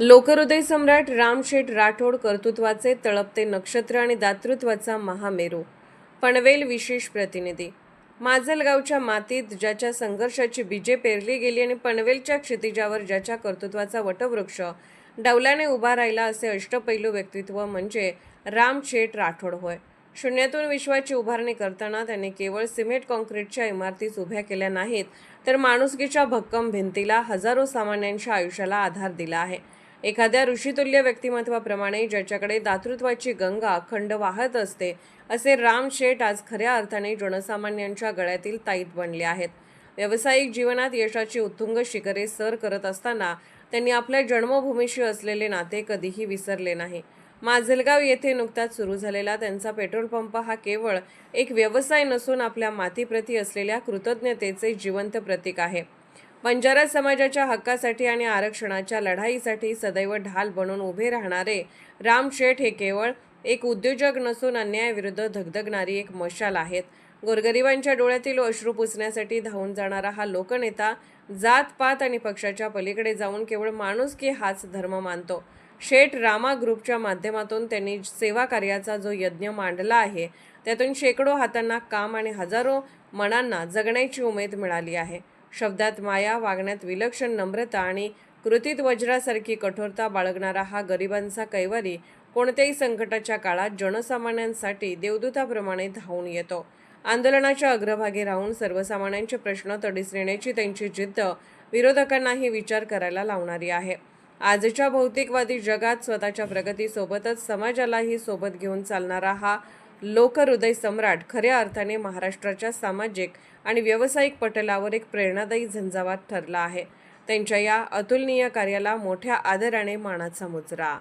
लोकहृदय सम्राट रामशेठ राठोड कर्तृत्वाचे तळपते नक्षत्र आणि दातृत्वाचा महामेरू. पनवेल विशेष प्रतिनिधी. माजलगावच्या मातीत ज्याच्या संघर्षाची बीजे पेरली गेली आणि पनवेलच्या क्षितिजावर ज्याच्या कर्तृत्वाचा वटवृक्ष डौलाने उभा राहिला, असे अष्टपैलू व्यक्तित्व म्हणजे रामशेठ राठोड होय. शून्यातून विश्वाची उभारणी करताना त्यांनी केवळ सिमेंट कॉन्क्रीटच्या इमारतीच उभ्या केल्या नाहीत, तर माणुसकीच्या भक्कम भिंतीला, हजारो सामान्यांच्या आयुष्याला आधार दिला आहे. एखाद्या ऋषितुल्य व्यक्तिमत्वाप्रमाणे ज्याच्याकडे दातृत्वाची गंगा अखंड वाहत असते, असे रामशेठ आज खऱ्या अर्थाने जनसामान्यांच्या गळ्यातील ताईत बनले आहेत. व्यावसायिक जीवनात यशाची उत्तुंग शिखरे सर करत असताना त्यांनी आपल्या जन्मभूमीशी असलेले नाते कधीही विसरले नाही. माजलगाव येथे नुकताच सुरू झालेला त्यांचा पेट्रोल पंप हा केवळ एक व्यवसाय नसून आपल्या मातीप्रती असलेल्या कृतज्ञतेचे जिवंत प्रतीक आहे. बंजारा समाजाच्या हक्कासाठी आणि आरक्षणाच्या लढाईसाठी सदैव ढाल बनून उभे राहणारे रामशेठ हे केवळ एक उद्योजक नसून अन्यायाविरुद्ध धगधगणारी एक मशाल आहेत. गोरगरिबांच्या डोळ्यातील अश्रू पुसण्यासाठी धावून जाणारा हा लोकनेता जात-पात आणि पक्षाच्या पलीकडे जाऊन केवळ माणुसकी हाच धर्म मानतो. शेठ रामा ग्रुपच्या माध्यमातून त्यांनी सेवा कार्याचा जो यज्ञ मांडला आहे, त्यातून शेकडो हातांना काम आणि हजारो मनांना जगण्याची उमेद मिळाली आहे. शब्दात माया, वागण्यात विलक्षण नम्रता आणि कृतीत वज्रासारखी कठोरता बाळगणारा हा गरिबांचा कैवारी कोणत्याही संकटाच्या काळात जनसामान्यांसाठी देवदूताप्रमाणे धावून येतो. आंदोलनाच्या अग्रभागी राहून सर्वसामान्यांचे प्रश्न तडीस नेण्याची त्यांची जिद्द विरोधकांनाही विचार करायला लावणारी आहे. आजच्या भौतिकवादी जगात स्वतःच्या प्रगतीसोबतच समाजालाही सोबत घेऊन चालणारा हा लोकहृदय सम्राट खऱ्या अर्थाने महाराष्ट्राच्या सामाजिक आणि व्यावसायिक पटलावर एक प्रेरणादायी झंझावात ठरला आहे. त्यांच्या या अतुलनीय कार्याला मोठ्या आदराने मानाचा मुजरा.